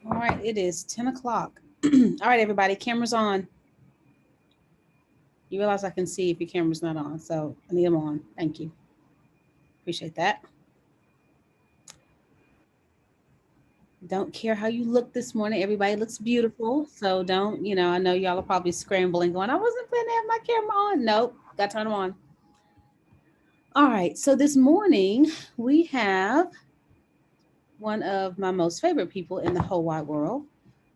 All right, it is 10 o'clock. All right, everybody, cameras on. You realize I can see if your camera's not on, so I need them on. Thank you. Appreciate that. Don't care how you look this morning. Everybody looks beautiful. So don't, I know y'all are probably scrambling going, I wasn't planning to have my camera on. Nope, got to turn them on. All right, so this morning we have one of my most favorite people in the whole wide world,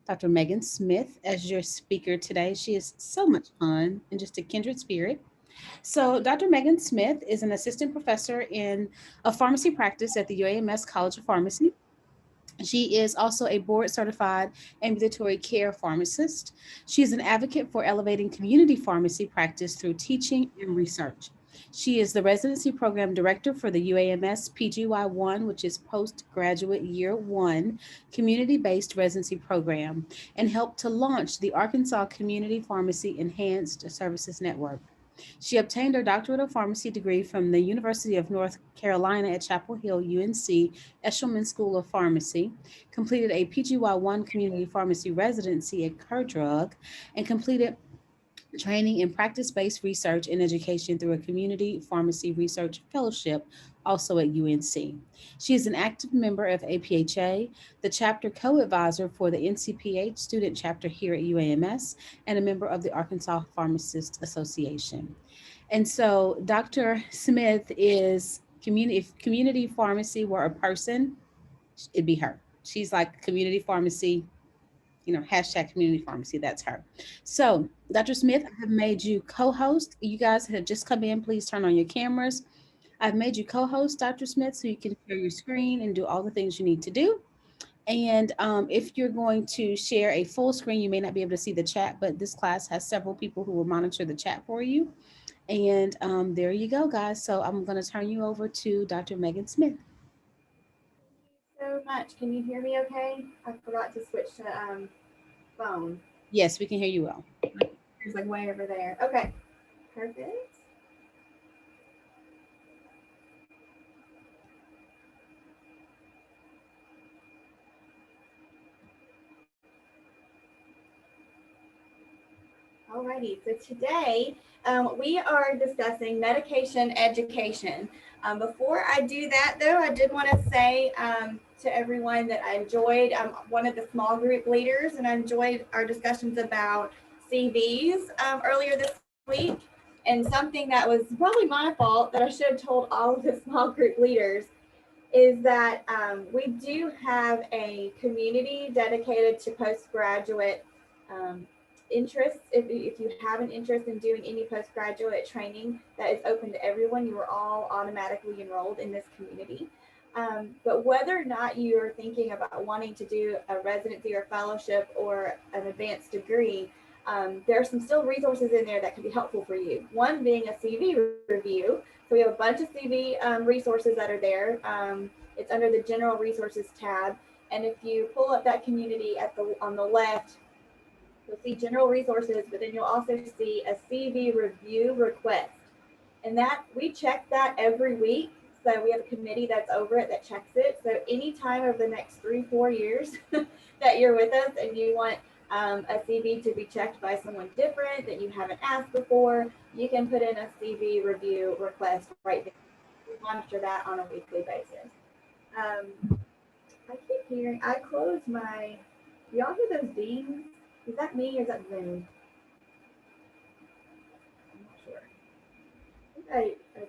Dr. Megan Smith, as your speaker today. She is so much fun and just a kindred spirit. So, Dr. Megan Smith is an assistant professor in a pharmacy practice at the UAMS College of Pharmacy. She is also a board certified ambulatory care pharmacist. She is an advocate for elevating community pharmacy practice through teaching and research. She is the residency program director for the UAMS PGY1, which is postgraduate year one community based residency program, and helped to launch the Arkansas Community Pharmacy Enhanced Services Network. She obtained her doctorate of pharmacy degree from the University of North Carolina at Chapel Hill, UNC, Eshelman School of Pharmacy, completed a PGY1 community pharmacy residency at Kerdrug, and completed training in practice based research and education through a community pharmacy research fellowship, also at UNC. She is an active member of APHA, the chapter co advisor for the NCPH student chapter here at UAMS, and a member of the Arkansas Pharmacists Association. And so Dr. Smith is community, if community pharmacy were a person, it'd be her. She's like community pharmacy, hashtag community pharmacy. That's her. So, Dr. Smith, I have made you co host. You guys have just come in. Please turn on your cameras. I've made you co host, Dr. Smith, so you can share your screen and do all the things you need to do. And if you're going to share a full screen, you may not be able to see the chat, but this class has several people who will monitor the chat for you. And there you go, guys. So I'm going to turn you over to Dr. Megan Smith. So much. Can you hear me okay? I forgot to switch to phone. Yes, we can hear you well. It's like way over there. Okay. Perfect. Alrighty, so today we are discussing medication education. Before I do that, though, I did want to say to everyone that I enjoyed. I'm one of the small group leaders, and I enjoyed our discussions about CVs earlier this week. And something that was probably my fault that I should have told all of the small group leaders is that we do have a community dedicated to postgraduate um, interests. If you have an interest in doing any postgraduate training that is open to everyone, you are all automatically enrolled in this community. But whether or not you're thinking about wanting to do a residency or fellowship or an advanced degree, there are some still resources in there that can be helpful for you. One being a CV review. So we have a bunch of CV resources that are there. It's under the General Resources tab, and if you pull up that community at the on the left, you'll see General Resources, but then you'll also see a CV review request, and that we check that every week. So we have a committee that's over it that checks it. So anytime over the next 3-4 years that you're with us and you want a CV to be checked by someone different that you haven't asked before, you can put in a CV review request right there. We monitor that on a weekly basis. I keep hearing. I closed my. Do y'all hear those dings? Is that me or is that Zoom? I'm not sure.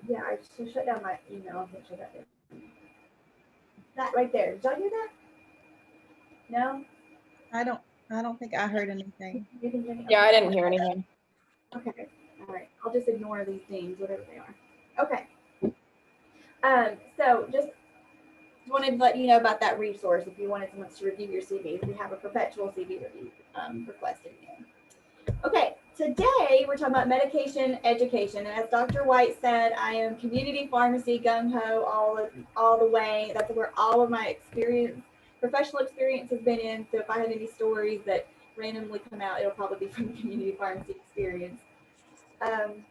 Yeah, I should shut down my email. Make sure that that right there. Did y'all hear that? No. I don't I don't think I heard anything. You didn't hear me? Yeah, Okay. I didn't hear anything. Okay. All right. I'll just ignore these dings, whatever they are. Okay. So just wanted to let you know about that resource if you wanted someone to review your CVs. We have a perpetual CV review request in there. Okay, today we're talking about medication education. And as Dr. White said, I am community pharmacy gung ho all the way. That's where all of my experience, professional experience, has been in. So if I have any stories that randomly come out, it'll probably be from the community pharmacy experience. Um,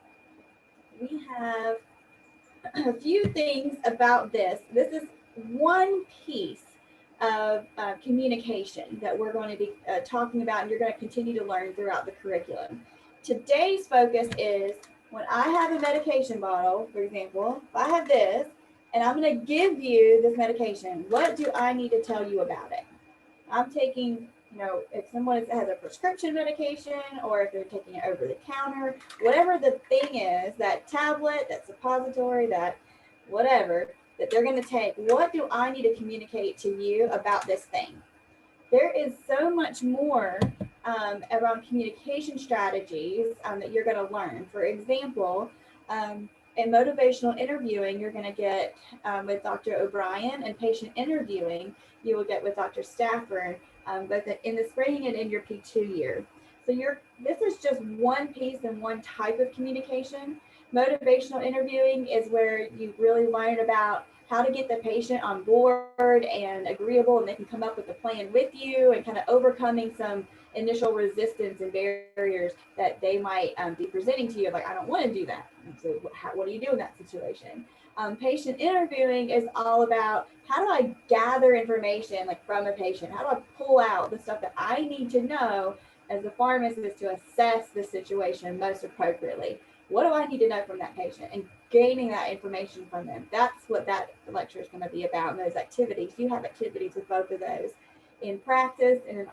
we have a few things about this. This is one piece of communication that we're going to be talking about, and you're going to continue to learn throughout the curriculum. Today's focus is when I have a medication bottle, for example, if I have this, and I'm going to give you this medication, what do I need to tell you about it? I'm taking, if someone has a prescription medication or if they're taking it over the counter, whatever the thing is, that tablet, that suppository, that whatever that they're going to take, what do I need to communicate to you about this thing? There is so much more around communication strategies that you're going to learn. For example, in motivational interviewing, you're going to get with Dr. O'Brien, and patient interviewing, you will get with Dr. Stafford, both in the spring and in your P2 year. So this is just one piece and one type of communication. Motivational interviewing is where you really learn about how to get the patient on board and agreeable, and they can come up with a plan with you and kind of overcoming some initial resistance and barriers that they might be presenting to you. Like, I don't want to do that. So what do you do in that situation? Patient interviewing is all about how do I gather information like from a patient? How do I pull out the stuff that I need to know as a pharmacist to assess the situation most appropriately? What do I need to know from that patient? And gaining that information from them. That's what that lecture is going to be about, and those activities. You have activities with both of those in practice and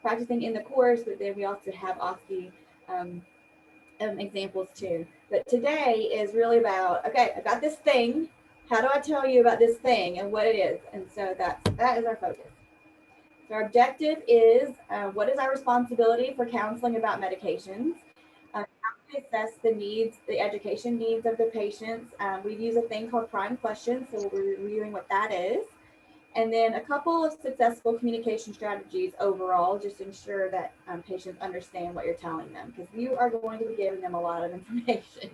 practicing in the course, but then we also have OSCE examples too. But today is really about, okay, I got this thing. How do I tell you about this thing and what it is? And so that is our focus. So our objective is, what is our responsibility for counseling about medications? How to assess the needs, the education needs of the patients. We use a thing called prime questions, so we're reviewing what that is. And then a couple of successful communication strategies overall, just to ensure that patients understand what you're telling them, because you are going to be giving them a lot of information.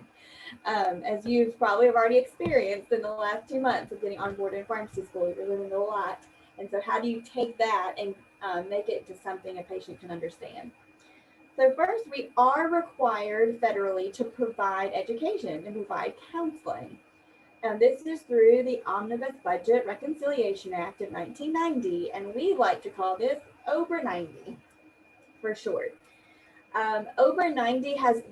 As you've probably have already experienced in the last 2 months of getting on board in pharmacy school, you're learning a lot. And so how do you take that and make it to something a patient can understand? So first, we are required federally to provide education and provide counseling. And this is through the Omnibus Budget Reconciliation Act of 1990, and we like to call this OBRA 90 for short. OBRA 90 has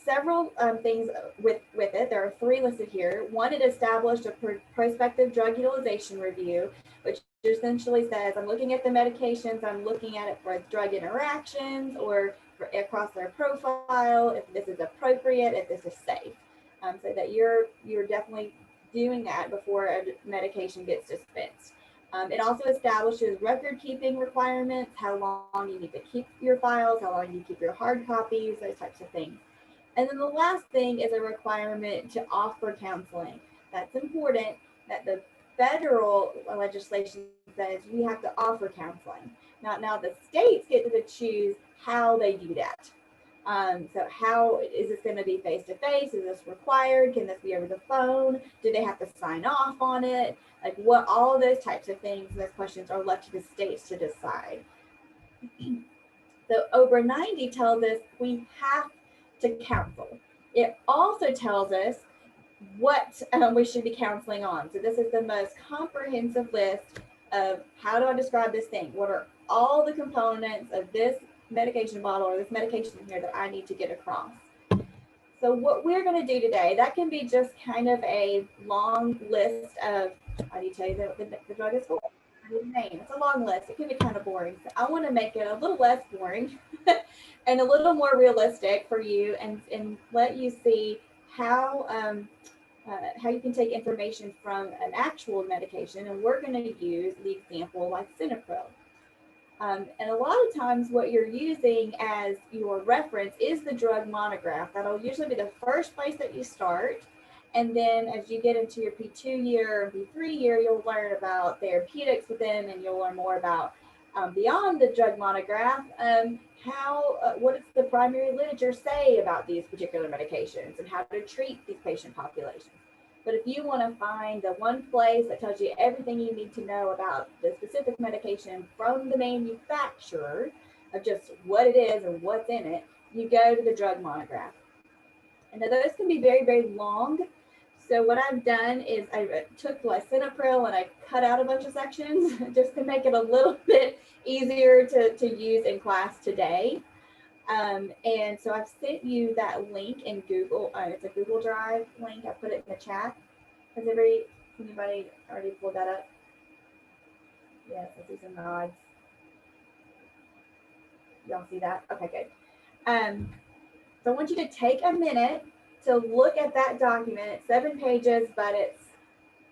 several things with it. There are 3 listed here. One, it established a prospective drug utilization review, which essentially says, I'm looking at the medications, I'm looking at it for drug interactions or across their profile, if this is appropriate, if this is safe. So that you're definitely doing that before a medication gets dispensed. It also establishes record keeping requirements, how long you need to keep your files, how long you keep your hard copies, those types of things. And then the last thing is a requirement to offer counseling. That's important, that the federal legislation says you have to offer counseling. Now the states get to choose how they do that. So how is this going to be face-to-face? Is this required? Can this be over the phone? Do they have to sign off on it? Like what, all of those types of things, those questions are left to the states to decide. So OBRA 90 tells us we have to counsel. It also tells us what we should be counseling on. So this is the most comprehensive list of how do I describe this thing? What are all the components of this medication bottle or this medication here that I need to get across? So what we're going to do today, that can be just kind of a long list of, I need to tell you that the drug is for. Name. It's a long list. It can be kind of boring. So I want to make it a little less boring and a little more realistic for you, and let you see how you can take information from an actual medication. And we're going to use the example like Cinepril. And a lot of times what you're using as your reference is the drug monograph. That'll usually be the first place that you start. And then as you get into your P2 year and P3 year, you'll learn about therapeutics within, and you'll learn more about beyond the drug monograph, what does the primary literature say about these particular medications and how to treat these patient populations. But if you want to find the one place that tells you everything you need to know about the specific medication from the manufacturer of just what it is and what's in it, you go to the drug monograph. And those can be very, very long. So what I've done is I took lisinopril and I cut out a bunch of sections just to make it a little bit easier to use in class today. And so I've sent you that link in Google. It's a Google Drive link. I put it in the chat. Has anybody already pulled that up? Yes, I see some nods. Y'all see that? Okay, good. So I want you to take a minute to look at that document. It's 7 pages, but it's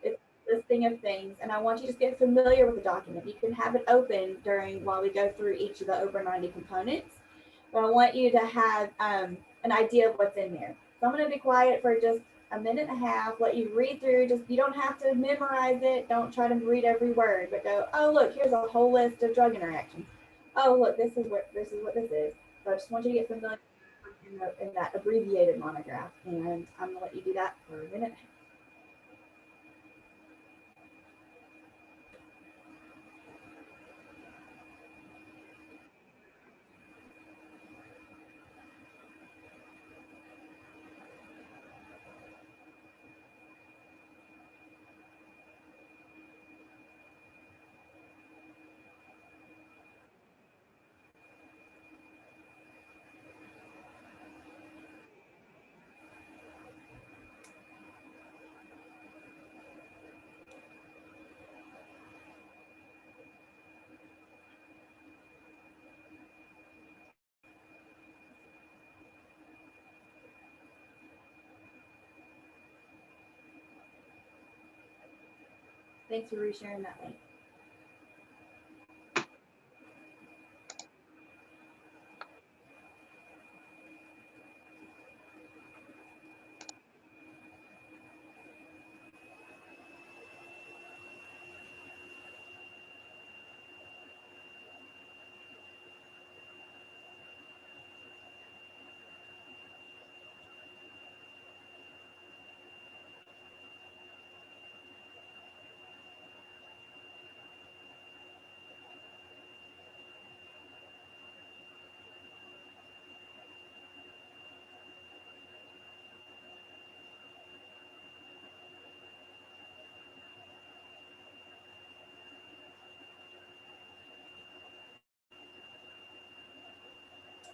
a listing of things. And I want you to just get familiar with the document. You can have it open while we go through each of the over 90 components. But I want you to have an idea of what's in there. So I'm going to be quiet for just a minute and a half, let you read through. You don't have to memorize it. Don't try to read every word, but go, oh, look, here's a whole list of drug interactions. Oh, look, this is what this is. So I just want you to get familiar in that abbreviated monograph. And I'm going to let you do that for a minute. Thanks for resharing that link.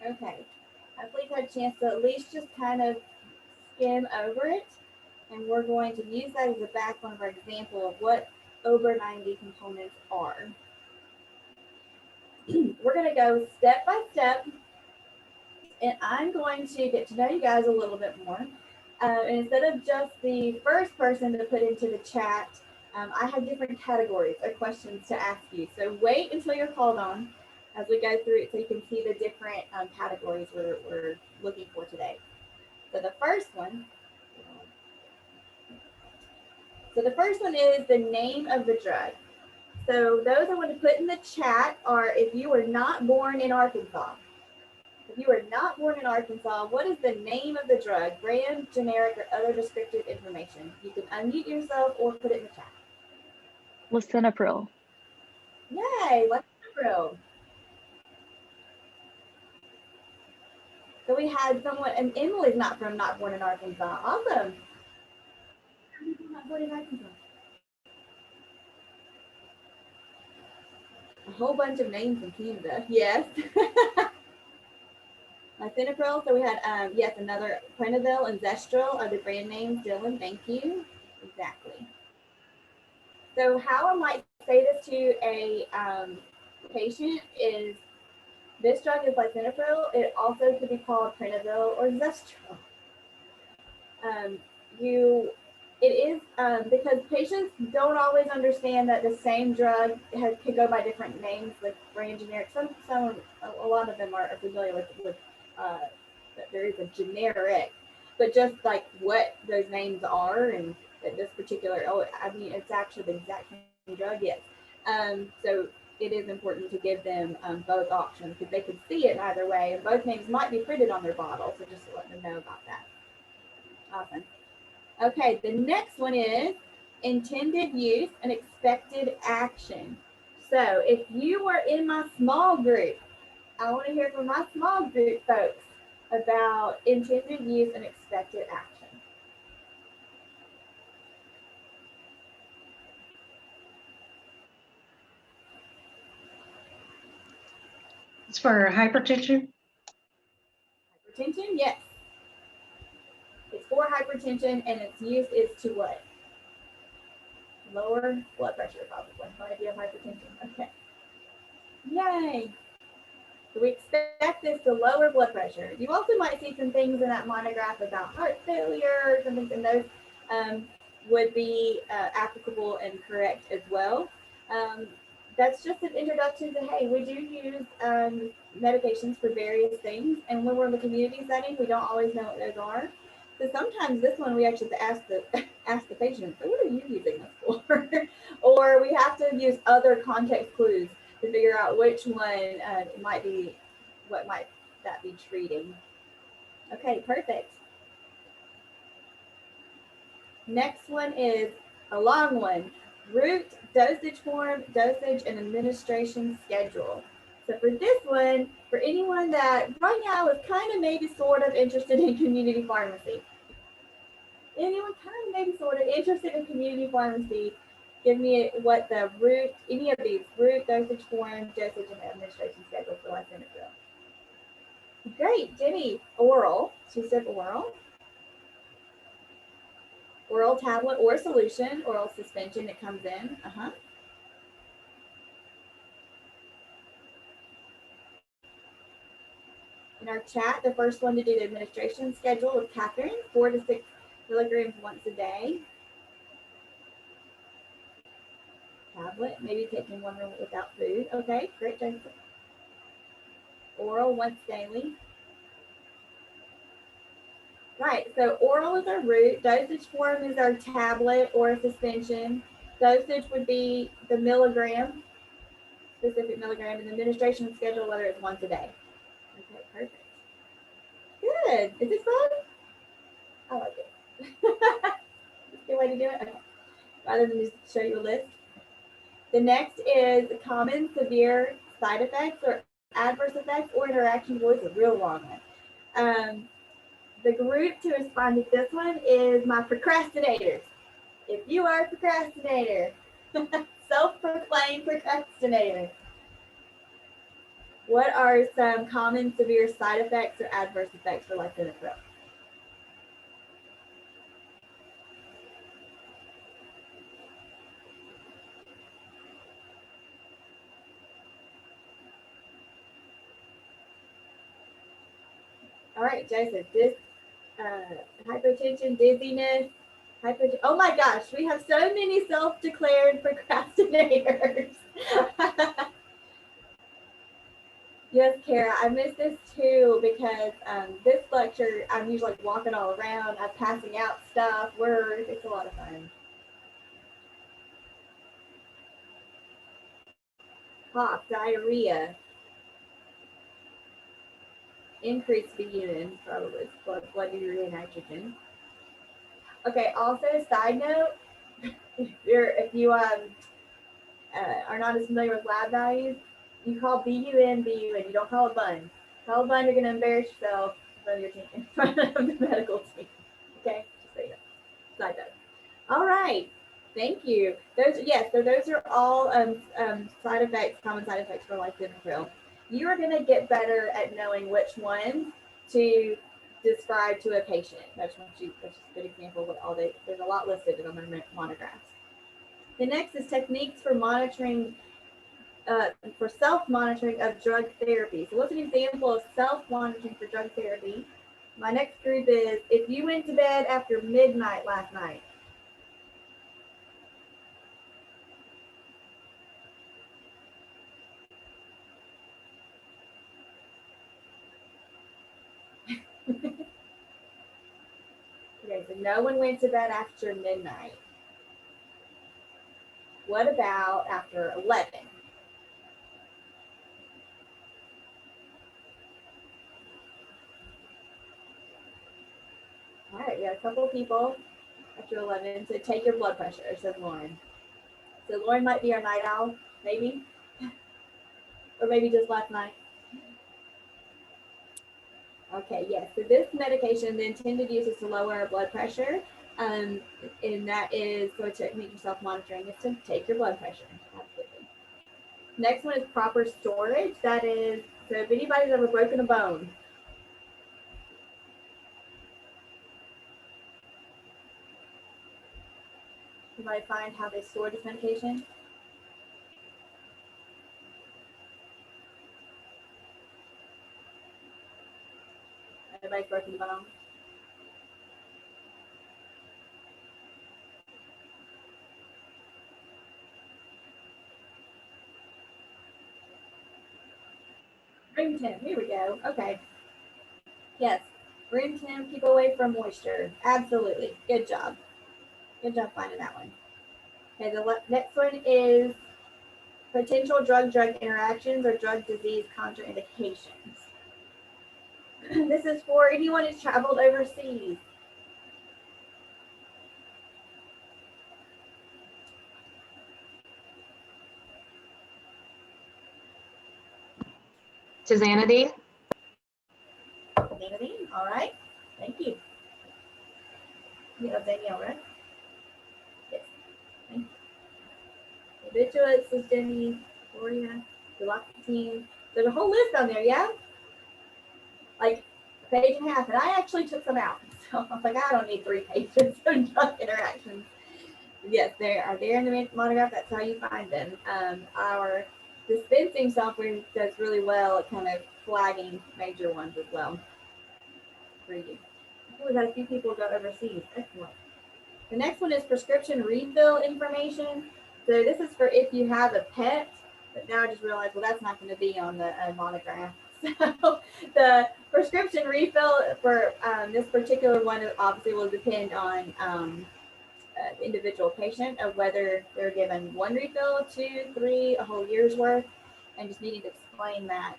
Okay, hopefully you've had a chance to at least just kind of skim over it. And we're going to use that as a backbone of our example of what over 90 components are. We're going to go step by step, and I'm going to get to know you guys a little bit more. And instead of just the first person to put into the chat, I have different categories of questions to ask you. So wait until you're called on as we go through it so you can see the different categories we're looking for today. So the first one is the name of the drug. So those I want to put in the chat are if you were not born in Arkansas. If you were not born in Arkansas, what is the name of the drug? Brand, generic, or other descriptive information. You can unmute yourself or put it in the chat. Lisinopril. Yay, lisinopril. So we had someone, and Emily's not born in Arkansas. Awesome. Not born in Arkansas. A whole bunch of names in Canada. Yes. Lisinopril. So we had, yes, another Prenavil and Zestril are the brand names. Dylan, thank you. Exactly. So how I might say this to a patient is this drug is lisinopril. It also could be called Prenavil or Zestril. It is because patients don't always understand that the same drug could go by different names, like brand generic. A lot of them are familiar with that there is a generic, but just like what those names are and that this particular, it's actually the exact same drug, yes. So it is important to give them both options because they could see it either way, and both names might be printed on their bottle. So just to let them know about that. Awesome. Okay, the next one is intended use and expected action. So if you were in my small group, I want to hear from my small group folks about intended use and expected action. It's for hypertension. Hypertension, yes. It's for hypertension, and its use is to what? Lower blood pressure, probably, if you have hypertension. Okay. Yay. So we expect this to lower blood pressure. You also might see some things in that monograph about heart failure, some things, and those would be applicable and correct as well. That's just an introduction to, hey, we do use medications for various things. And when we're in the community setting, we don't always know what those are. So sometimes this one, we actually have to ask the patient, so what are you using this for? Or we have to use other context clues to figure out which one might be, what might that be treating. Okay, perfect. Next one is a long one. Route, dosage form, dosage, and administration schedule. So for this one, for anyone that right now is kind of maybe sort of interested in community pharmacy, anyone kind of maybe sort of interested in community pharmacy, give me what the route, any of these, route, dosage form, dosage, and administration schedule for lisinopril. Great, Jenny, oral. She said oral. Oral tablet or solution, oral suspension, it comes in. In our chat, the first one to do the administration schedule was Catherine, 4 to 6 milligrams once a day. Tablet, maybe taking one without food. Okay, great, Jason. Oral once daily. Right, so oral is our route, dosage form is our tablet or suspension. Dosage would be the milligram, specific milligram, and the administration schedule, whether it's once a day. Okay, perfect. Good. Is this fun? I like it. That's a good way to do it. Okay. Rather than just show you a list. The next is common severe side effects or adverse effects or interactions. Well, it's a real long one. The group to respond to this one is my procrastinators. If you are a procrastinator, self-proclaimed procrastinator, what are some common severe side effects or adverse effects for lisinopril? All right, Jason, this hypertension, dizziness, oh my gosh, we have so many self-declared procrastinators. Yes, Kara, I miss this too because this lecture, I'm usually like walking all around, I'm passing out stuff, it's a lot of fun. Cough, diarrhea, increased BUN, probably blood urea nitrogen. Okay, also side note, if you are not as familiar with lab values, you call BUN, BUN. You don't call it BUN. Call it BUN, you're going to embarrass yourself in front of the medical team. Okay, just say that. Side note. All right, thank you. So those are all side effects, common side effects for lisinopril. You are going to get better at knowing which ones to describe to a patient. That's just a good example of what all there's a lot listed on their monographs. The next is techniques for monitoring, for self-monitoring of drug therapy. So what's an example of self-monitoring for drug therapy? My next group is if you went to bed after midnight last night. Okay, so no one went to bed after midnight. What about after 11? All right, we got a couple of people after 11 to take your blood pressure, says Lauren. So Lauren might be our night owl, maybe, or maybe just last night. Okay, yes. So this medication, the intended use is to lower our blood pressure, and that is, so a technique for self-monitoring is to take your blood pressure. Absolutely. Next one is proper storage. That is, so if anybody's ever broken a bone, anybody find how they store this medication? Everybody's broken a bone. Room temp, here we go. Okay. Yes, room temp, keep away from moisture. Absolutely. Good job. Good job finding that one. Okay, the next one is potential drug-drug interactions or drug disease contraindications. This is for anyone who's traveled overseas. Tizanidine. Nadine, all right. Thank you. You know Danielle, right? Yes. Thank you. Habituates, Systemi, Gloria, Duloxetine. There's a whole list on there, yeah? Like a page and a half. And I actually took some out. So I was like, I don't need 3 pages of drug interactions. Yes, they are there in the monograph. That's how you find them. Our dispensing software does really well at kind of flagging major ones as well for you. We've had a few people go overseas. Excellent. The next one is prescription refill information. So this is for if you have a pet, but now I just realized, well, that's not going to be on the monograph. So the prescription refill for this particular one obviously will depend on individual patient of whether they're given 1 refill, 2, 3, a whole year's worth, and just needing to explain that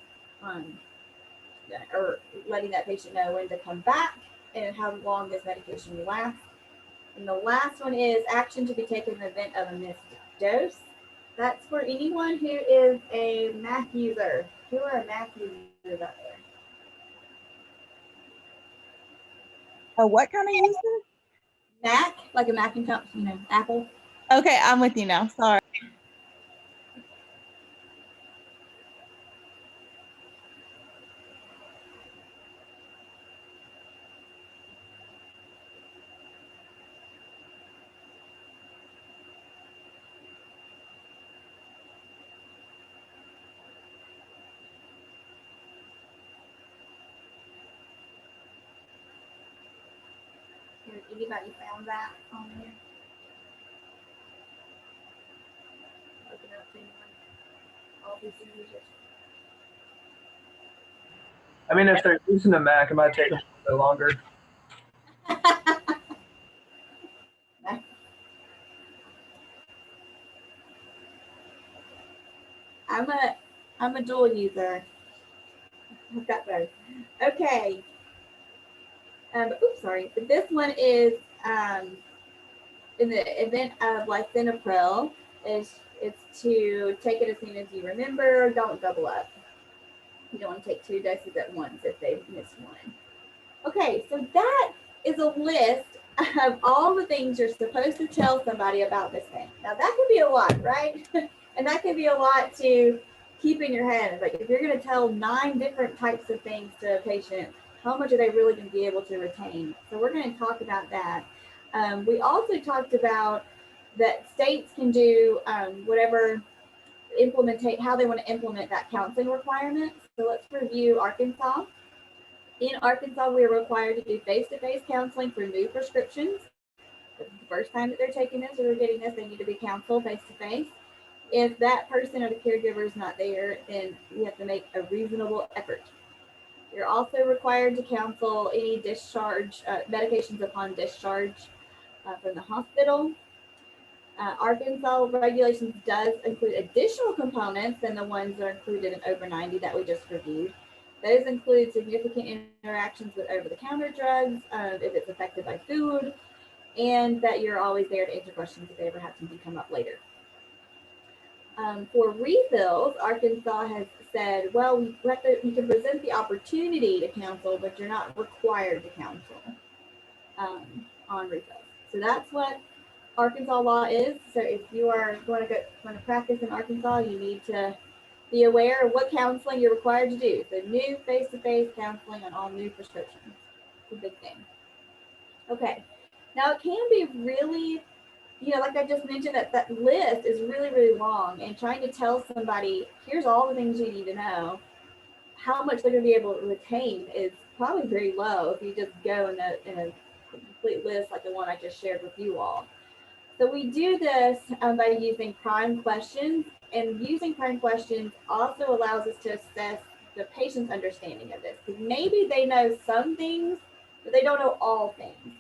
or letting that patient know when to come back and how long this medication will last. And the last one is action to be taken in the event of a missed dose. That's for anyone who is a MAC user. Who are MAC users out there? Oh, what kind of user? Mac, like a Macintosh, Apple. Okay, I'm with you now. Sorry. Anybody found that on there? Open up to anyone. All these users. I mean, if they're using a Mac, it might take them a little longer. I'm a dual user. I've got both. Okay. Oops, sorry. But this one is in the event of lisinopril, it's to take it as soon as you remember. Don't double up. You don't want to take 2 doses at once if they've missed one. Okay, so that is a list of all the things you're supposed to tell somebody about this thing. Now that can be a lot, right? And that can be a lot to keep in your head. Like if you're going to tell 9 different types of things to a patient, how much are they really going to be able to retain? So we're going to talk about that. We also talked about that states can do whatever how they want to implement that counseling requirement. So let's review Arkansas. In Arkansas, we are required to do face-to-face counseling for new prescriptions. This is the first time that they're taking this or they're getting this, they need to be counseled face-to-face. If that person or the caregiver is not there, then you have to make a reasonable effort. You're also required to counsel any discharge, medications upon discharge from the hospital. Arkansas regulations does include additional components than the ones that are included in over 90 that we just reviewed. Those include significant interactions with over-the-counter drugs, if it's affected by food, and that you're always there to answer questions if they ever have something come up later. For refills, Arkansas has said, well, you can present the opportunity to counsel, but you're not required to counsel on refills. So that's what Arkansas law is. So if you are going to practice in Arkansas, you need to Be aware of what counseling you're required to do. So new face-to-face counseling on all new prescriptions. It's a big thing. Okay. Now it can be really, like I just mentioned, that list is really, really long, and trying to tell somebody, here's all the things you need to know, how much they're going to be able to retain is probably very low if you just go in a complete list like the one I just shared with you all. So we do this by using prime questions, and using prime questions also allows us to assess the patient's understanding of this, because maybe they know some things, but they don't know all things.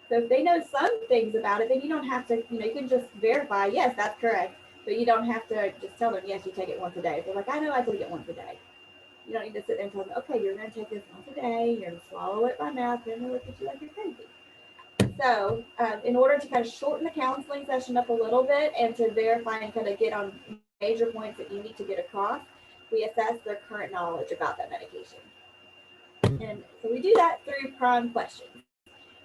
So if they know some things about it, then you don't have to, you can just verify, yes, that's correct, but you don't have to just tell them, yes, you take it once a day. If they're like, I know I take it once a day. You don't need to sit there and tell them, okay, you're going to take this once a day, you're going to swallow it by mouth, then they'll look at you like you're crazy. So in order to kind of shorten the counseling session up a little bit and to verify and kind of get on major points that you need to get across, we assess their current knowledge about that medication. And so we do that through prime questions.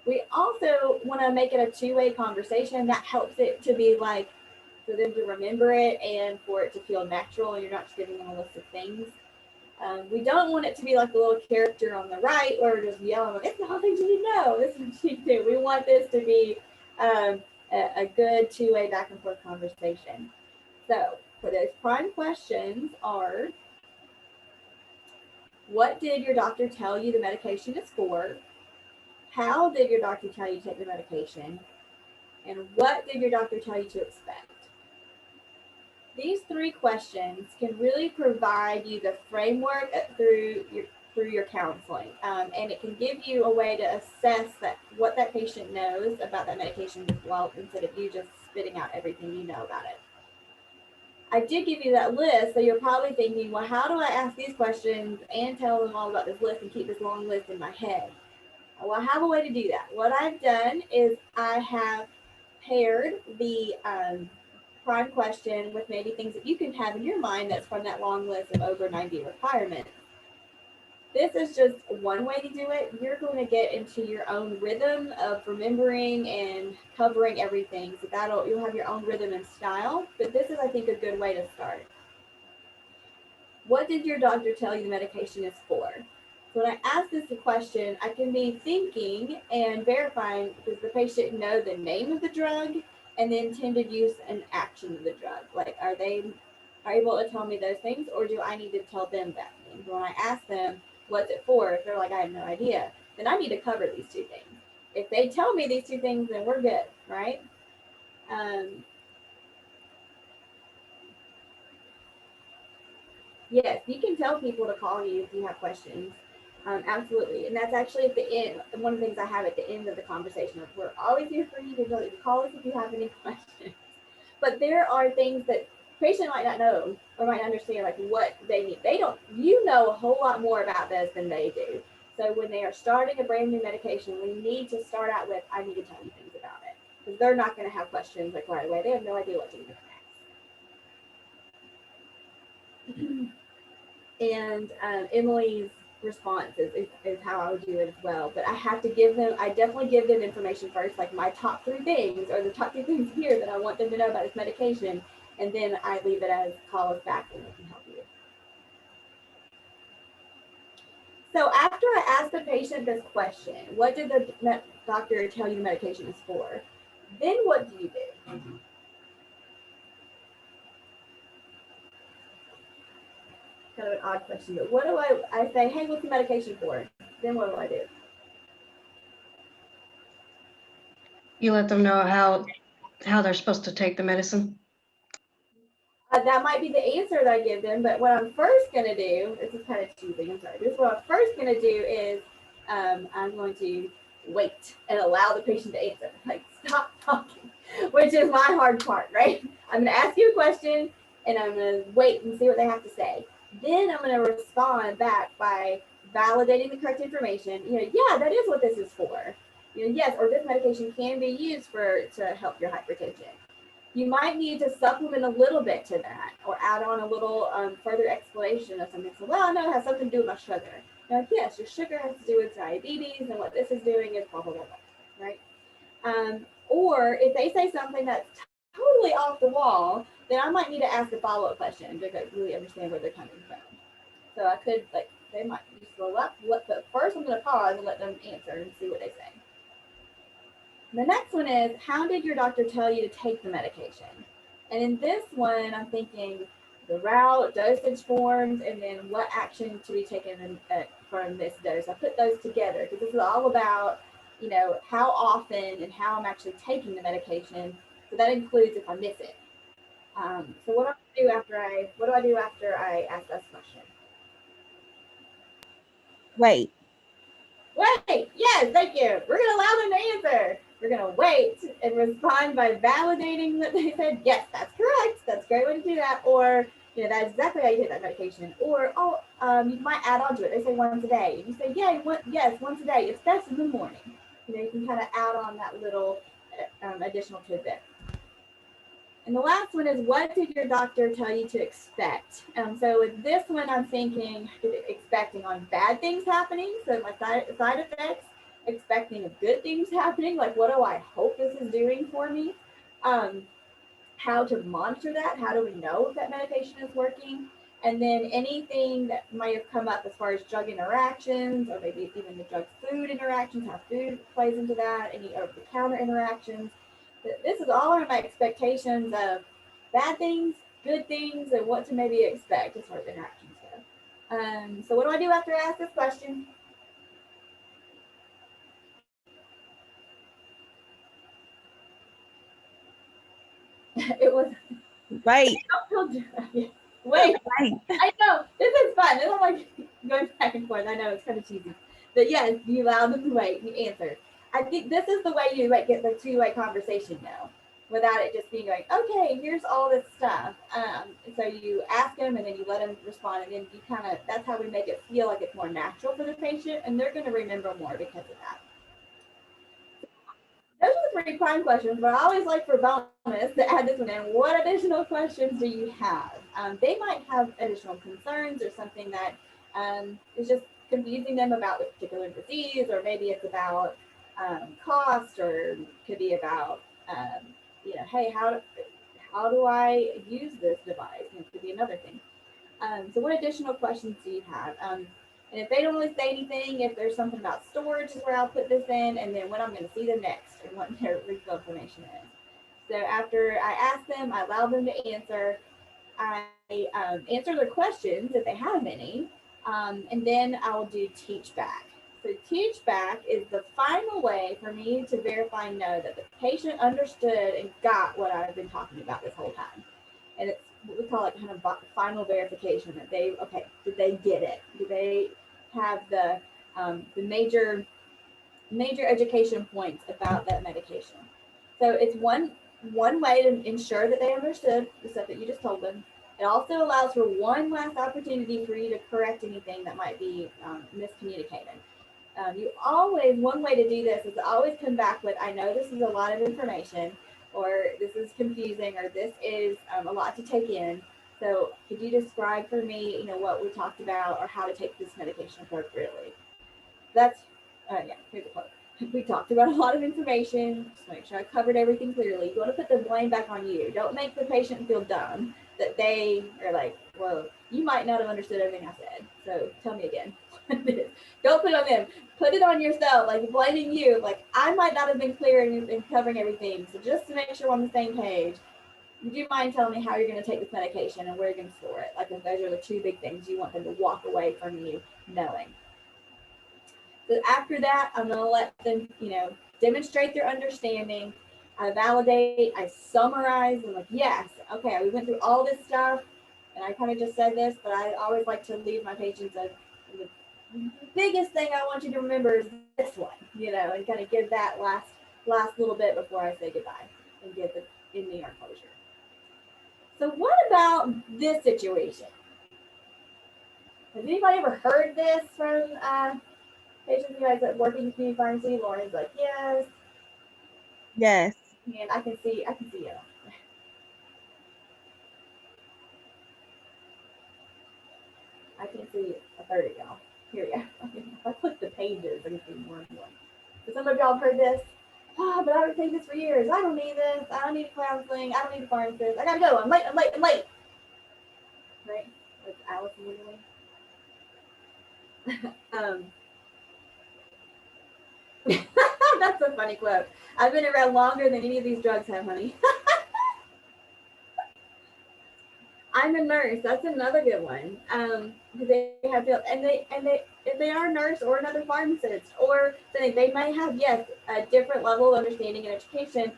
We also want to make it a two-way conversation. That helps it to be like, for them to remember it and for it to feel natural, and you're not just giving them a list of things. We don't want it to be like the little character on the right where we're just yelling, it's the whole thing you need to know, this is what you do. We want this to be a good two-way back and forth conversation. So for those prime questions are, what did your doctor tell you the medication is for? How did your doctor tell you to take the medication? And what did your doctor tell you to expect? These three questions can really provide you the framework through your counseling, and it can give you a way to assess what that patient knows about that medication as well, instead of you just spitting out everything you know about it. I did give you that list, so you're probably thinking, well, how do I ask these questions and tell them all about this list and keep this long list in my head? Well, I have a way to do that. What I've done is I have paired the prime question with maybe things that you can have in your mind that's from that long list of over 90 requirements. This is just one way to do it. You're going to get into your own rhythm of remembering and covering everything. So you'll have your own rhythm and style, but this is, I think, a good way to start. What did your doctor tell you the medication is for? So when I ask this question, I can be thinking and verifying, does the patient know the name of the drug and the intended use and action of the drug? Like, are they able to tell me those things, or do I need to tell them that thing? When I ask them, what's it for? If they're like, I have no idea, then I need to cover these two things. If they tell me these two things, then we're good, right? Yes, you can tell people to call you if you have questions. Absolutely. And that's actually at the end. One of the things I have at the end of the conversation. We're always here for you to call us if you have any questions. But there are things that patient might not know or might not understand, like what they need. You know a whole lot more about this than they do. So when they are starting a brand new medication, we need to start out with, I need to tell you things about it. Because they're not going to have questions like right away. They have no idea what to do next. And Emily's response is how I would do it as well. But I definitely give them information first, like my top 3 things or the top 2 things here that I want them to know about this medication. And then I leave it as call us back and we can help you. So after I ask the patient this question, what did the doctor tell you the medication is for? Then what do you do? Kind of an odd question, but what do I say, hey, what's the medication for? Then what do I do? You let them know how they're supposed to take the medicine. That might be the answer that I give them, but what I'm first going to do, this is kind of cheesy, I'm sorry. This is what I'm first going to do is I'm going to wait and allow the patient to answer. Like, stop talking, which is my hard part, right? I'm going to ask you a question and I'm going to wait and see what they have to say. Then I'm going to respond back by validating the correct information. Yeah, that is what this is for. Yes, or this medication can be used to help your hypertension. You might need to supplement a little bit to that or add on a little further explanation of something. So, well, I know it has something to do with my sugar. Like, yes, your sugar has to do with diabetes, and what this is doing is blah, blah, blah, blah, right? Or if they say something that's totally off the wall, then I might need to ask a follow-up question to like, really understand where they're coming from. So I could like they might be slow up. But first, I'm going to pause and let them answer and see what they say. The next one is, how did your doctor tell you to take the medication? And in this one, I'm thinking the route, dosage forms, and then what action to be taken from this dose. I put those together because this is all about, you know, how often and how I'm actually taking the medication. So that includes if I miss it. So what do I do after I ask this question? Wait. Wait, yes, thank you. We're going to allow them to answer. We're going to wait and respond by validating that they said, yes, that's correct. That's a great way to do that. Or, you know, that's exactly how you take that medication. Or, you might add on to it. They say once a day. And you say, yeah, yes, once a day. It's best in the morning. You know, you can kind of add on that little additional tidbit. And the last one is, what did your doctor tell you to expect? So with this one, I'm thinking, expecting on bad things happening. So my side effects, expecting of good things happening. Like, what do I hope this is doing for me? How to monitor that? How do we know if that medication is working? And then anything that might have come up as far as drug interactions, or maybe even the drug food interactions, how food plays into that, any over-the-counter interactions. This is all of my expectations of bad things, good things, and what to maybe expect as far as interactions go. So what do I do after I ask this question? It was Right. wait. Right. I know this is fun. I'm like going back and forth. I know it's kind of cheesy, but yes, you allow them to wait. You answer. I think this is the way you like get the two-way conversation now, without it just being like, okay, here's all this stuff. So you ask them and then you let them respond, and then you kind of, that's how we make it feel like it's more natural for the patient, and they're going to remember more because of that. Those are the 3 prime questions, but I always like for bonus to add this one in. What additional questions do you have? They might have additional concerns or something that is just confusing them about the particular disease, or maybe it's about cost, or could be about, you know, hey, how do I use this device? And it could be another thing. So what additional questions do you have? And if they don't really say anything, if there's something about storage is where I'll put this in, and then when I'm going to see them next and what their refill information is. So after I ask them, I allow them to answer. I answer their questions if they have any, and then I'll do teach back. So teach back is the final way for me to verify and know that the patient understood and got what I've been talking about this whole time. And it's what we call it kind of final verification, that they, okay, did they get it? Do they have the major education points about that medication? So it's one way to ensure that they understood the stuff that you just told them. It also allows for one last opportunity for you to correct anything that might be miscommunicated. One way to do this is to always come back with, I know this is a lot of information, or this is confusing, or this is a lot to take in. So could you describe for me, you know, what we talked about, or how to take this medication appropriately? That's, yeah, here's a quote. We talked about a lot of information. Just make sure I covered everything clearly. You want to put the blame back on you. Don't make the patient feel dumb that they are like, well, you might not have understood everything I said. So tell me again. Don't put it on them. Put it on yourself, like blaming you. Like, I might not have been clear in covering everything. So just to make sure we're on the same page, would you mind telling me how you're going to take this medication and where you're going to store it? Like, if those are the 2 big things you want them to walk away from you knowing. So after that, I'm going to let them, you know, demonstrate their understanding. I validate, I summarize, and like, yes, okay, we went through all this stuff, and I kind of just said this, but I always like to leave my patients the biggest thing I want you to remember is this one, you know, and kind of give that last little bit before I say goodbye and get the in-the-ER closure. So what about this situation? Has anybody ever heard this from patients who guys that work in community pharmacy? Lauren's like, yes. Yes. And I can see you. I can see a third of y'all. Here we go. If I click the pages, I can see more and more. So some of y'all have heard this. oh, but I would take this for years. I don't need this. I don't need counseling. I don't need a pharmacist. I gotta go. I'm late. I'm late. I'm late. Right? Like Alice in Wonderland. That's a funny quote. I've been around longer than any of these drugs have, honey. I'm a nurse. That's another good one. Because they have to, and they if they are a nurse or another pharmacist or something, they might have, yes, a different level of understanding and education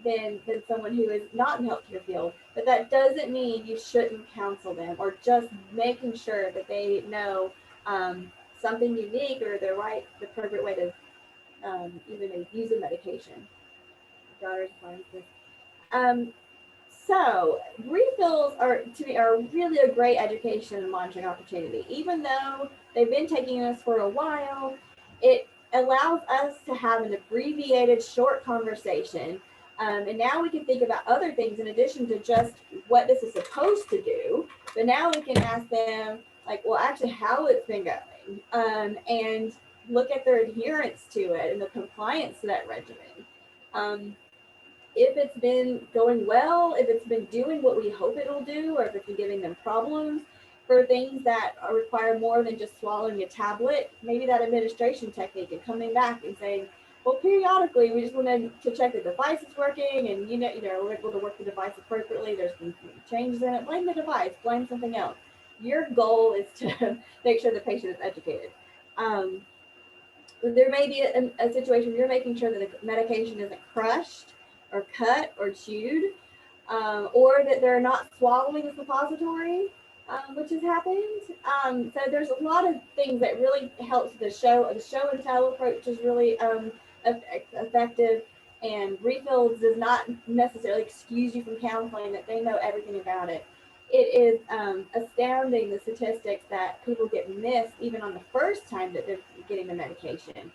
than someone who is not in the healthcare field. But that doesn't mean you shouldn't counsel them or just making sure that they know something unique or the appropriate way to even use a medication. Daughter's pharmacist. So refills are, to me, are really a great education and monitoring opportunity. Even though they've been taking us for a while, it allows us to have an abbreviated short conversation. And now we can think about other things in addition to just what this is supposed to do. But now we can ask them, like, well, actually, how it's been going, and look at their adherence to it and the compliance to that regimen. If it's been going well, if it's been doing what we hope it'll do, or if it's been giving them problems for things that require more than just swallowing a tablet, maybe that administration technique and coming back and saying, well, periodically we just wanted to check the device is working and we're able to work the device appropriately. There's been changes in it. Blame the device, blame something else. Your goal is to make sure the patient is educated. There may be a situation where you're making sure that the medication isn't crushed or cut or chewed, or that they're not swallowing the suppository, which has happened. So there's a lot of things that really helps the show and tell approach is really effective, and refills does not necessarily excuse you from counseling, that they know everything about it. It is astounding the statistics that people get missed even on the first time that they're getting the medication.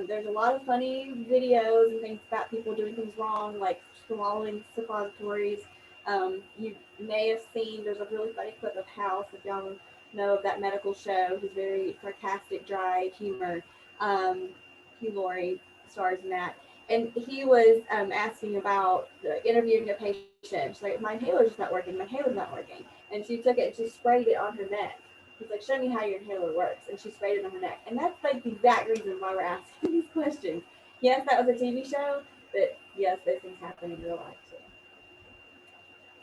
There's a lot of funny videos and things about people doing things wrong, like swallowing suppositories. You may have seen, there's a really funny clip of House, if y'all know of that medical show. He's very sarcastic, dry humor. Hugh Laurie stars in that. And he was asking about interviewing a patient. She's like, my inhaler's just not working. My inhaler's not working. And she took it and she sprayed it on her neck. He's like, show me how your inhaler works. And she sprayed it on her neck. And that's like the exact reason why we're asking these questions. Yes, that was a TV show, but yes, those things happen in real life too.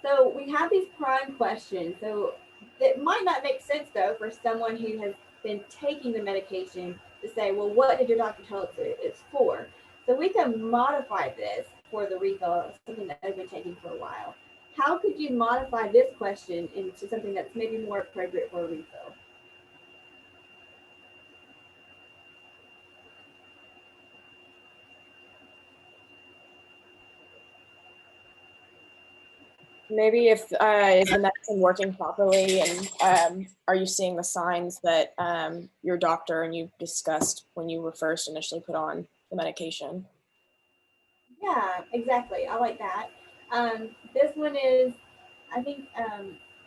So we have these prime questions. So it might not make sense though for someone who has been taking the medication to say, well, what did your doctor tell us it's for? So we can modify this for the refill, something that I've been taking for a while. How could you modify this question into something that's maybe more appropriate for a refill? Maybe if is the medicine working properly, and are you seeing the signs that your doctor and you discussed when you were first initially put on the medication? Yeah, exactly. I like that. This one is, I think,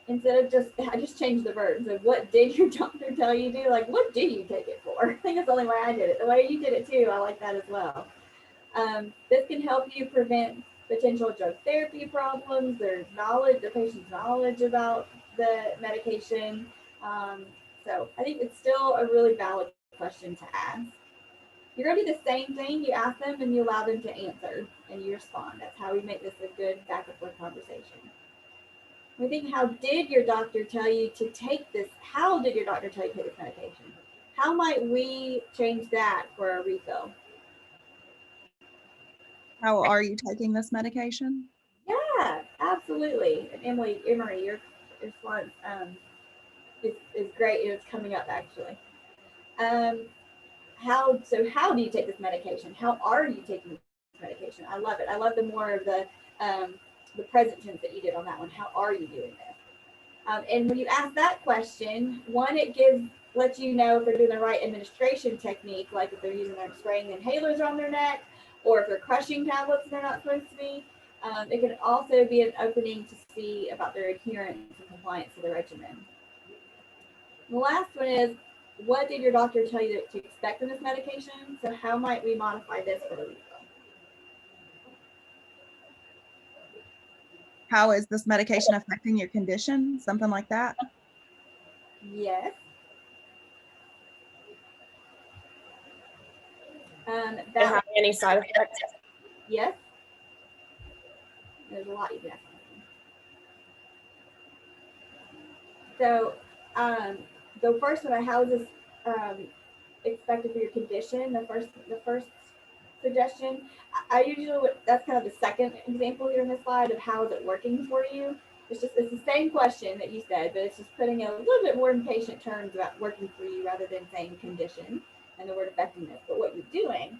instead of I just changed the verbs of what did your doctor tell you to do? Like, what do you take it for? I think that's the only way I did it. The way you did it too, I like that as well. This can help you prevent potential drug therapy problems. There's knowledge, the patient's knowledge about the medication. So I think it's still a really valid question to ask. You're going to do the same thing. You ask them and you allow them to answer and you respond. That's how we make this a good back and forth conversation. We think, how did your doctor tell you to take this? How did your doctor tell you to take this medication? How might we change that for a refill? How are you taking this medication? Yeah, absolutely. And Emery, your response is great. It's coming up actually. How do you take this medication? How are you taking this medication? I love it. I love the more of the present tense that you did on that one. How are you doing this? And when you ask that question, one, it lets you know if they're doing the right administration technique, like if they're spraying inhalers on their neck, or if they're crushing tablets they're not supposed to be. It can also be an opening to see about their adherence and compliance to the regimen. The last one is, what did your doctor tell you to expect in this medication? So how might we modify this for the refill? How is this medication affecting your condition? Something like that. Yes. And That having any side effects? yes. There's a lot you can ask. So, the first one, how is this expected for your condition? The first suggestion, I usually that's kind of the second example here in the slide of how is it working for you. It's the same question that you said, but it's just putting a little bit more in patient terms about working for you rather than saying condition and the word effectiveness. But what you're doing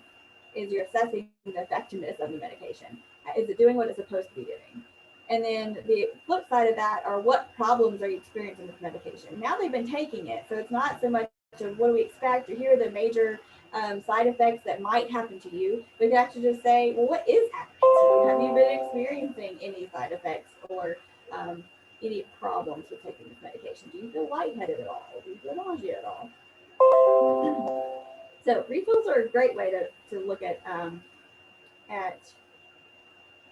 is you're assessing the effectiveness of the medication. Is it doing what it's supposed to be doing? And then the flip side of that are what problems are you experiencing with medication? Now they've been taking it, so it's not so much of what do we expect, or here are the major side effects that might happen to you. We can actually just say, well, what is happening to you? Have you been experiencing any side effects or any problems with taking this medication? Do you feel lightheaded at all? Do you feel nausea at all? So refills are a great way to look at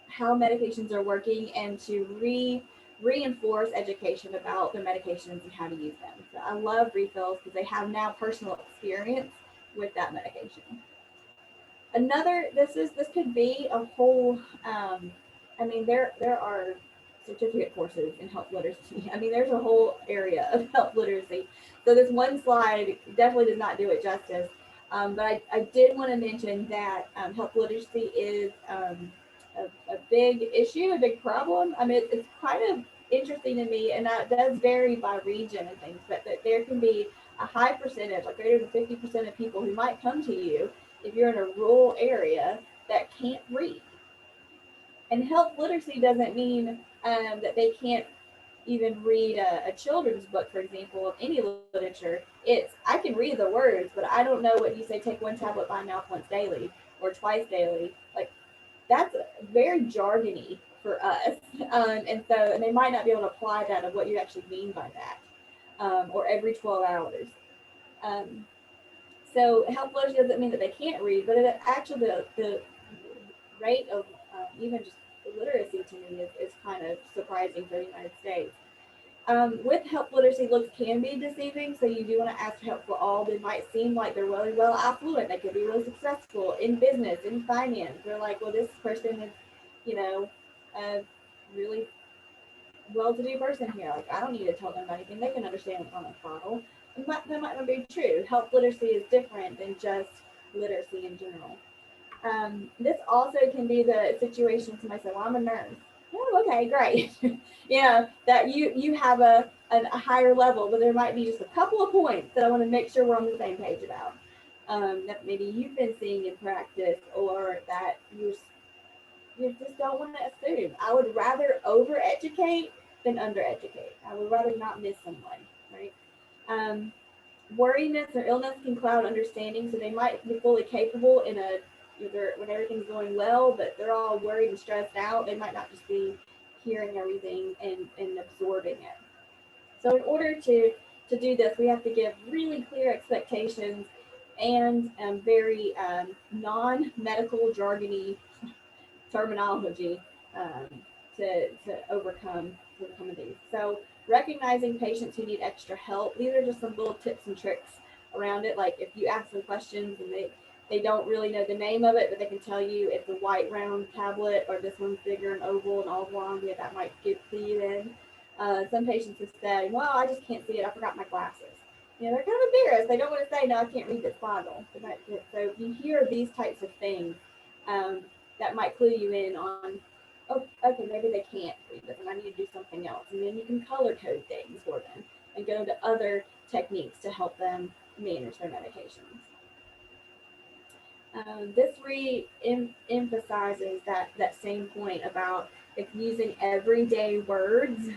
how medications are working and to reinforce education about the medications and how to use them. So I love refills because they have now personal experience with that medication. This could be a whole, I mean, there are certificate courses in health literacy. I mean, there's a whole area of health literacy. So this one slide definitely does not do it justice. But I did want to mention that health literacy is a big issue, a big problem. I mean, it's kind of interesting to me, and that does vary by region and things, but that there can be a high percentage, like greater than 50% of people who might come to you if you're in a rural area that can't read. And health literacy doesn't mean that they can't even read a children's book, for example, of any literature. It's, I can read the words, but I don't know what you say, take one tablet by mouth once daily or twice daily. Like, that's very jargony for us. And they might not be able to apply that of what you actually mean by that, or every 12 hours. So health literacy doesn't mean that they can't read, but it actually the rate of even just literacy to me is kind of surprising for the United States. With health literacy, looks can be deceiving, so you do want to ask for help for all. They might seem like they're really well affluent. They could be really successful in business, in finance. They're like, well, this person is, a really well-to-do person here. Like, I don't need to tell them anything. They can understand what's on the bottle. That might not be true. Health literacy is different than just literacy in general. This also can be the situation somebody said, well, I'm a nurse. Oh, okay, great. That you have a higher level, but there might be just a couple of points that I want to make sure we're on the same page about. That maybe you've been seeing in practice, or that you just don't want to assume. I would rather over-educate than under-educate. I would rather not miss someone, right? Worriness or illness can cloud understanding, so they might be fully capable in when everything's going well, but they're all worried and stressed out. They might not just be hearing everything and absorbing it. So in order to do this, we have to give really clear expectations and very non-medical jargony terminology to overcome these. So recognizing patients who need extra help. These are just some little tips and tricks around it. Like if you ask them questions and they don't really know the name of it, but they can tell you it's a white round tablet, or this one's bigger and oval and oblong, that might give to you then. Some patients have said, well, I just can't see it. I forgot my glasses. They're kind of embarrassed. They don't want to say, no, I can't read this bottle. So if you hear these types of things, that might clue you in on, oh, okay, maybe they can't read this and I need to do something else. And then you can color code things for them and go to other techniques to help them manage their medications. This re-emphasizes that same point about using everyday words.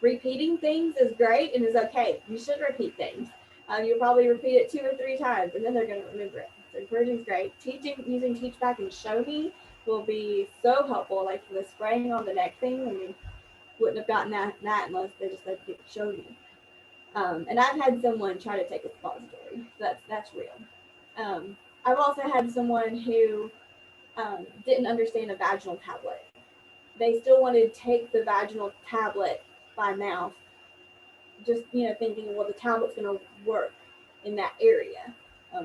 Repeating things is great and is okay. You should repeat things. You'll probably repeat it 2 or 3 times and then they're going to remember it. So encouraging is great. Using teach back and show me will be so helpful. Like for the spraying on the neck thing, I mean, wouldn't have gotten that unless they just said show me. And I've had someone try to take a suppository. That's real. I've also had someone who didn't understand a vaginal tablet. They still wanted to take the vaginal tablet by mouth, just thinking, well, the tablet's going to work in that area,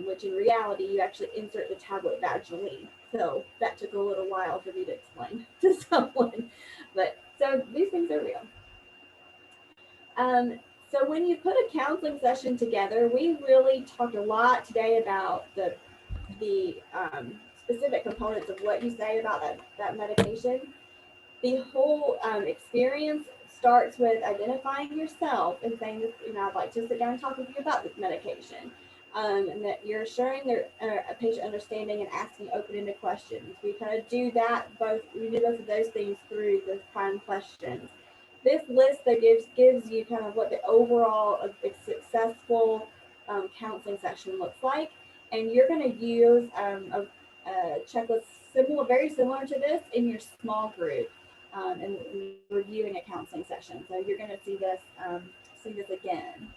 which in reality you actually insert the tablet vaginally. So that took a little while for me to explain to someone. But so these things are real. So when you put a counseling session together, we really talked a lot today about the specific components of what you say about that medication. The whole experience starts with identifying yourself and saying this, I'd like to sit down and talk with you about this medication. And that you're assuring a patient understanding and asking open-ended questions. We kind of do both of those things through the prime questions. This list that gives you kind of what the overall successful counseling session looks like. And you're going to use a checklist very similar to this in your small group and reviewing a counseling session. So you're going to see this again.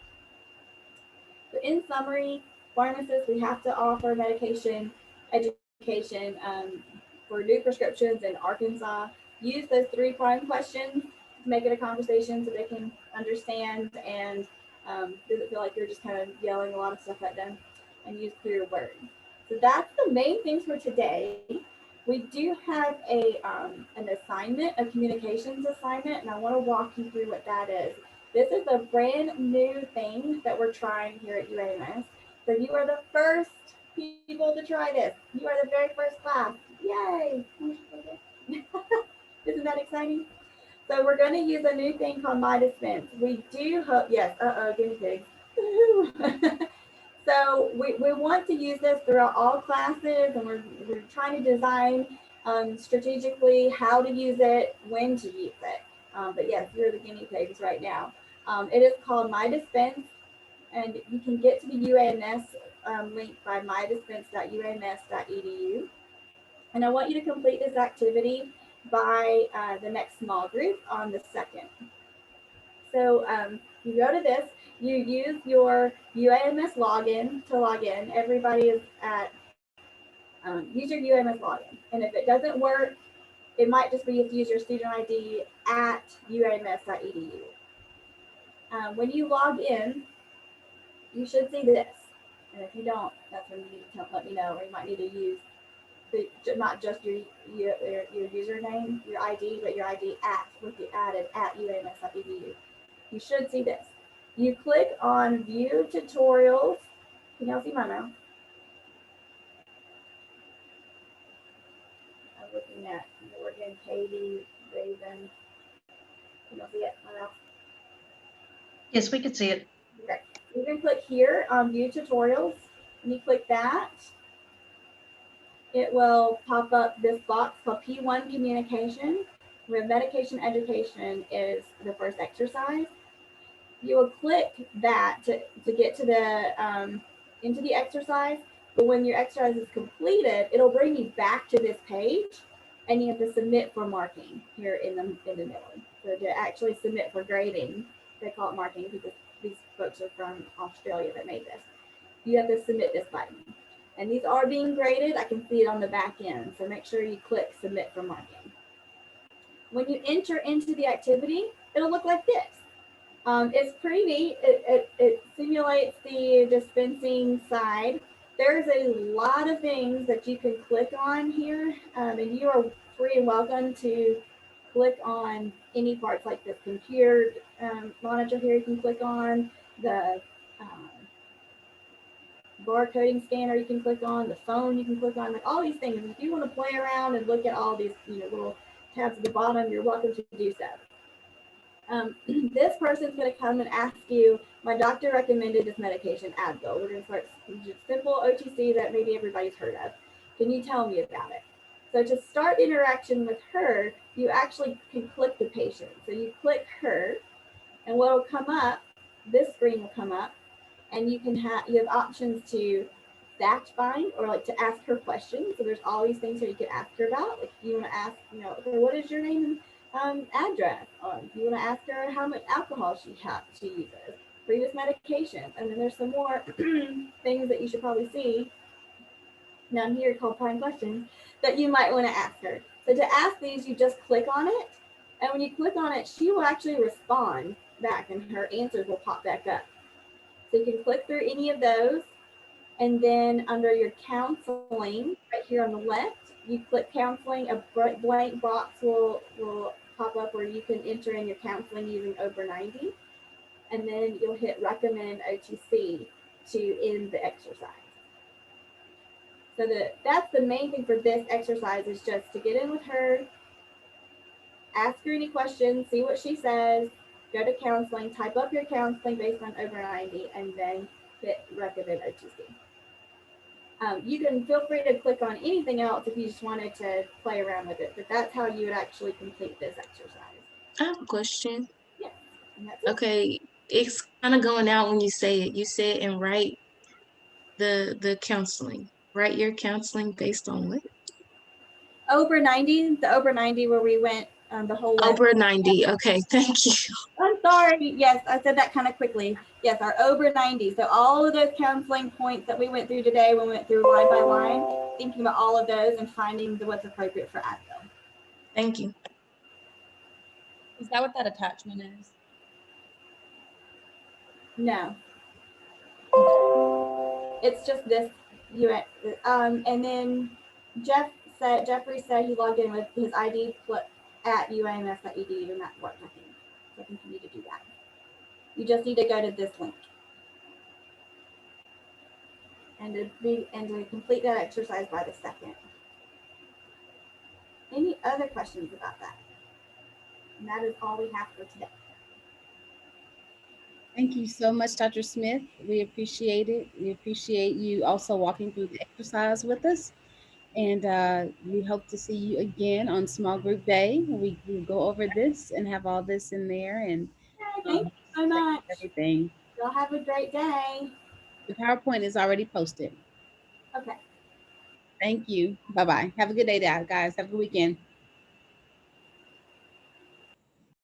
So in summary, pharmacists, we have to offer medication education for new prescriptions in Arkansas. Use those 3 prime questions to make it a conversation so they can understand and doesn't feel like you're just kind of yelling a lot of stuff at them, and use clear words. So that's the main things for today. We do have an assignment, a communications assignment, and I want to walk you through what that is. This is a brand new thing that we're trying here at UAMS. So you are the first people to try this. You are the very first class. Yay! Isn't that exciting? So we're going to use a new thing called My Dispense. We do hope, yes, guinea pigs. So we want to use this throughout all classes, and we're trying to design strategically how to use it, when to use it. But yes, you're the guinea pigs right now. It is called My Dispense, and you can get to the UAMS link by mydispense.uams.edu. And I want you to complete this activity by the next small group on the 2nd. So you go to this, you use your UAMS login to log in. Everybody is at, use your UAMS login. And if it doesn't work, it might just be you have to use your student ID at uams.edu. When you log in, you should see this. And if you don't, that's when you need to let me know, or you might need to use not just your username, your ID, but your ID with the added at uams.edu. You should see this. You click on View Tutorials. Can y'all see my mouse? I'm looking at Morgan, Katie, Raven. Can y'all see it? My mouse? Yes, we could see it. Okay. You can click here on View Tutorials. When you click that, it will pop up this box called P1 Communication, where medication education is the first exercise. You will click that to get to the into the exercise, but when your exercise is completed, it'll bring you back to this page, and you have to submit for marking here in the middle. So to actually submit for grading, they call it marking because these folks are from Australia that made this. You have to submit this button. And these are being graded. I can see it on the back end. So make sure you click submit for marking. When you enter into the activity, it'll look like this. It's pretty neat. It simulates the dispensing side. There's a lot of things that you can click on here. And you are free and welcome to click on any parts like the computer monitor here. You can click on the barcoding scanner, you can click on the phone, you can click on, like all these things. If you want to play around and look at all these little tabs at the bottom, you're welcome to do so. This person's going to come and ask you, my doctor recommended this medication, Advil. We're going to start just simple OTC that maybe everybody's heard of. Can you tell me about it? So to start interaction with her, you actually can click the patient. So you click her, and what will come up, this screen will come up, and you have options to fact find or like to ask her questions. So there's all these things that you can ask her about. Like you want to ask, okay, what is your name and address? You want to ask her how much alcohol she uses. previous medications. And then there's some more things that you should probably see down here called prime questions that you might want to ask her. So to ask these, you just click on it. And when you click on it, she will actually respond back and her answers will pop back up. So you can click through any of those. And then under your counseling, right here on the left, you click counseling, a blank box will pop up where you can enter in your counseling using over 90. And then you'll hit recommend OTC to end the exercise. So that's the main thing for this exercise is just to get in with her, ask her any questions, see what she says, go to counseling, type up your counseling based on over 90, and then hit recommend OTC. You can feel free to click on anything else if you just wanted to play around with it, but that's how you would actually complete this exercise. I have a question. Yeah. And that's it. Okay, it's kind of going out when you say it. You said and write the counseling. Write your counseling based on what? Over 90, the over 90 where we went the whole list. Over 90. Okay, thank you. I'm sorry. Yes, I said that kind of quickly. Yes, our over 90. So all of those counseling points that we went through today, we went through line by line, thinking about all of those and finding what's appropriate for Advil. Thank you. Is that what that attachment is? No. It's just this and then Jeffrey said he logged in with his ID at uams.edu and that worked, I think. So I think you need to do that. You just need to go to this link. And to complete that exercise by the second. Any other questions about that? And that is all we have for today. Thank you so much, Dr. Smith. We appreciate it. We appreciate you also walking through the exercise with us. And we hope to see you again on small group day. We go over this and have all this in there and Thank you so much. everything. Y'all have a great day. The PowerPoint is already posted. Okay. Thank you. Bye-bye. Have a good day, guys. Have a good weekend.